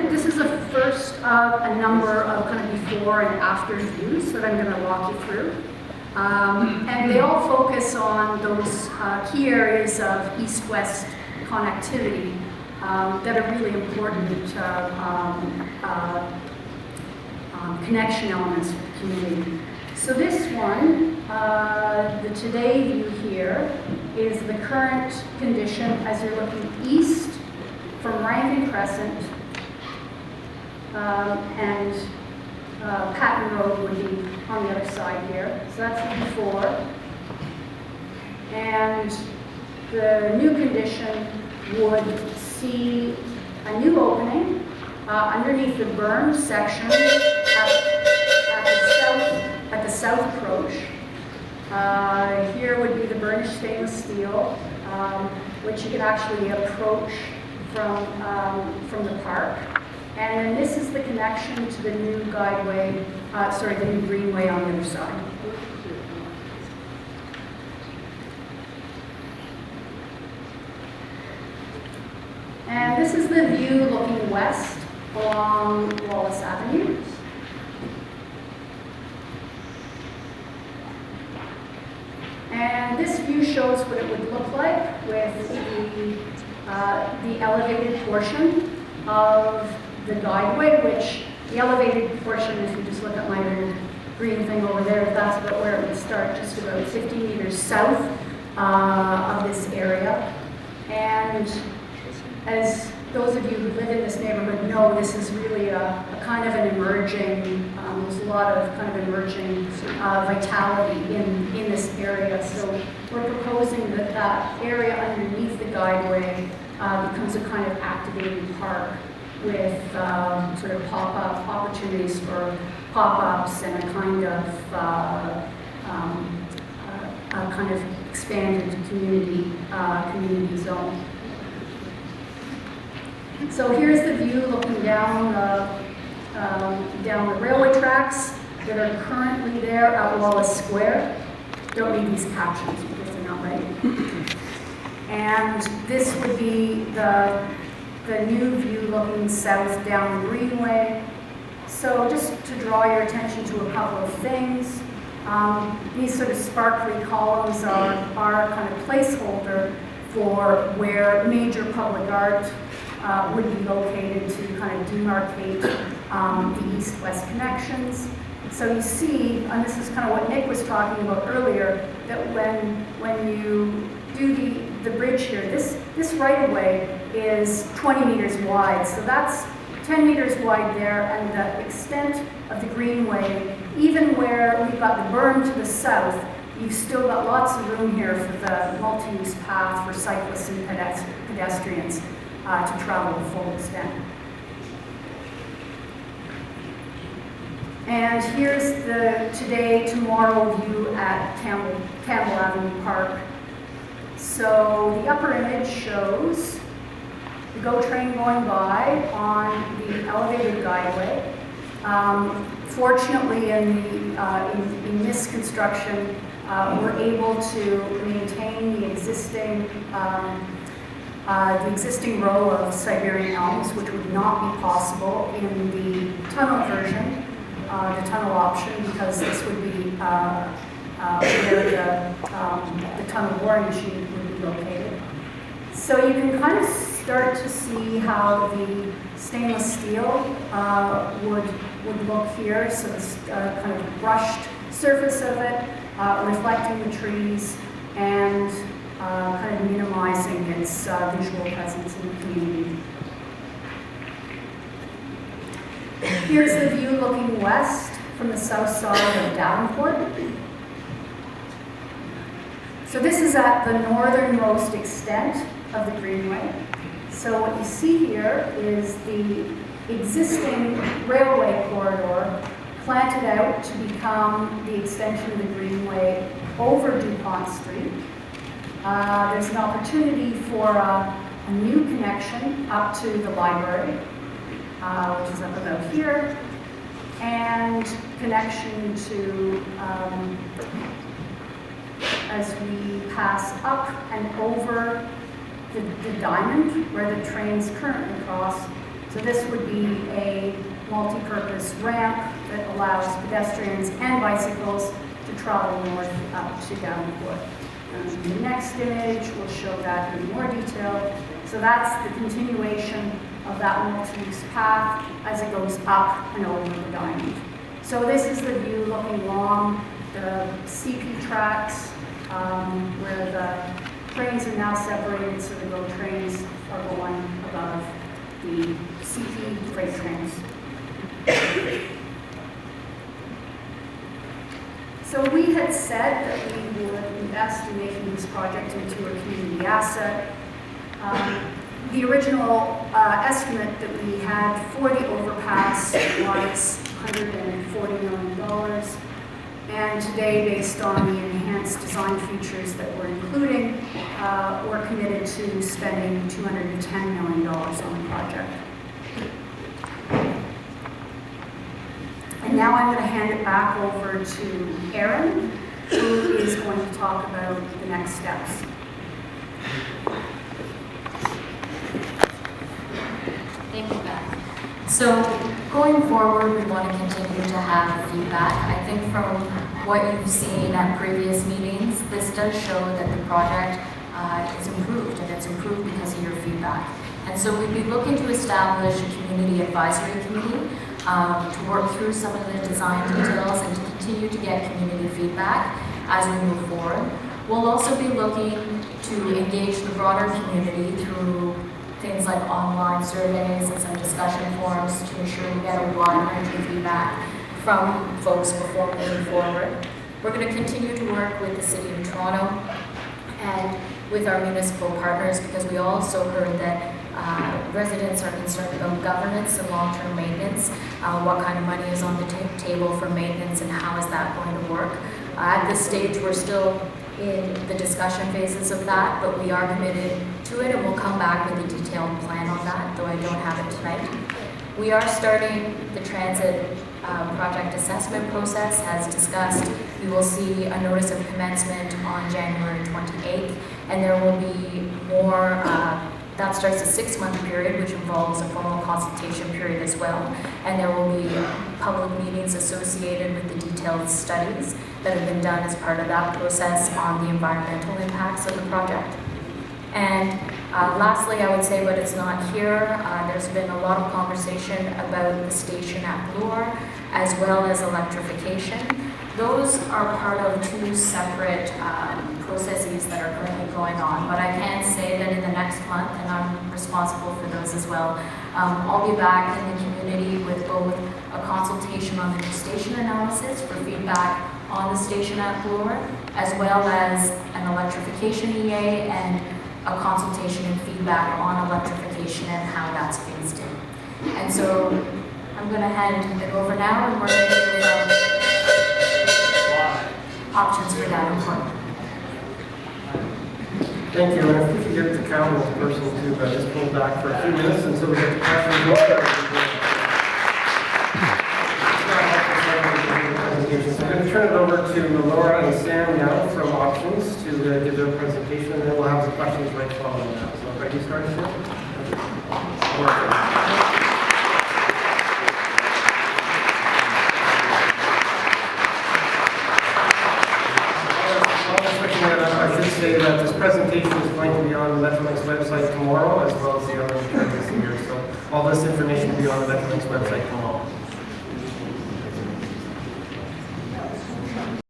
this is the first of a number of kind of before and after views that I'm going to walk you through. And they all focus on those key areas of east-west connectivity that are really important connection elements for the community. So this one, the today view here, is the current condition as you're looking east from Rankin Crescent, and Patton Road would be on the other side here. So that's the before. And the new condition would see a new opening underneath the berm section at the south approach. Here would be the burnished stainless steel, which you can actually approach from the park. And then this is the connection to the new guideway, the new greenway on the other side. And this is the view looking west along Wallace Avenue. And this view shows what it would look like with the elevated portion of the guideway, which the elevated portion, if you just look at my little green thing over there, that's about where it would start, just about 50 meters south of this area. And as those of you who live in this neighborhood know, this is really a kind of an emerging, there's a lot of kind of emerging vitality in this area. So we're proposing that that area underneath the guideway becomes a kind of activated park with sort of pop-up opportunities for pop-ups and a kind of expanded community zone. So here's the view looking down the railway tracks that are currently there at Wallace Square. Don't read these captions because they're not right. And this would be the new view looking south down the Greenway. So just to draw your attention to a couple of things, these sort of sparkly columns are kind of placeholder for where major public art would be located to kind of demarcate the east-west connections. So you see, and this is kind of what Nick was talking about earlier, that when you do the bridge here, this right-of-way is 20 meters wide. So that's 10 meters wide there, and the extent of the greenway, even where we've got the berm to the south, you've still got lots of room here for the multi-use path for cyclists and pedestrians to travel the full extent. And here's the today-tomorrow view at Campbell Avenue Park. So the upper image shows the GO train going by on the elevated guideway. Fortunately, in this construction, we're able to maintain the existing row of Siberian elms, which would not be possible in the tunnel version, the tunnel option, because this would be where the tunnel boring machine would be located. So you can kind of start to see how the stainless steel would look here. So this kind of brushed surface of it, reflecting the trees and kind of minimizing its visual presence in the community. Here's the view looking west from the south side of Davenport. So this is at the northernmost extent of the greenway. So what you see here is the existing railway corridor planted out to become the extension of the greenway over DuPont Street. There's an opportunity for a new connection up to the library, which is up about here, and connection to, as we pass up and over the diamond, where the trains currently cross, So this would be a multi-purpose ramp that allows pedestrians and bicycles to travel north up to Davenport. The next image will show that in more detail. So that's the continuation of that multi-use path as it goes up and over the diamond. So this is the view looking along the CP tracks where the trains are now separated, so the GO trains are going above the CP freight trains. So we had said that we would invest in making this project into a community asset. The original estimate that we had for the overpass was $140 million. And today, based on the enhanced design features that we're including, we're committed to spending $210 million on the project. And now I'm going to hand it back over to Erin, who is going to talk about the next steps. Thank you, Beth. So going forward, we want to continue to have feedback. I think from what you've seen at previous meetings, this does show that the project is improved, and it's improved because of your feedback. And so we'd be looking to establish a community advisory committee to work through some of the design details and to continue to get community feedback as we move forward. We'll also be looking to engage the broader community through things like online surveys and some discussion forums to ensure we get a wide range of feedback from folks before moving forward. We're going to continue to work with the City of Toronto and with our municipal partners, because we also heard that residents are concerned about governance and long-term maintenance, what kind of money is on the table for maintenance and how is that going to work. At this stage, we're still in the discussion phases of that, but we are committed to it, and we'll come back with a detailed plan on that, though I don't have it tonight. We are starting the transit project assessment process as discussed. We will see a notice of commencement on January 28th, and there will be more, that starts a 6-month period, which involves a formal consultation period as well, and there will be public meetings associated with the detailed studies that have been done as part of that process on the environmental impacts of the project. And lastly, I would say, but it's not here, there's been a lot of conversation about the station at Bloor, as well as electrification. Those are part of 2 separate processes that are currently going on, but I can say that in the next month, and I'm responsible for those as well, I'll be back in the community with both a consultation on the new station analysis for feedback on the station at Bloor, as well as an electrification EA and a consultation and feedback on electrification and how that's phased in. And so I'm going to hand it over now, and we're going to hear options for Davenport. Thank you, and if we could get the council person to just pull back for a few minutes until we get the questions. So I'm going to turn it over to Laura and Sam now from Options to give their presentation, and then we'll have the questions right following that. So ready to start, Sam? I should say that this presentation is going to be on the Metrolinx website tomorrow, as well as the other materials here. So all this information will be on the Metrolinx website tomorrow.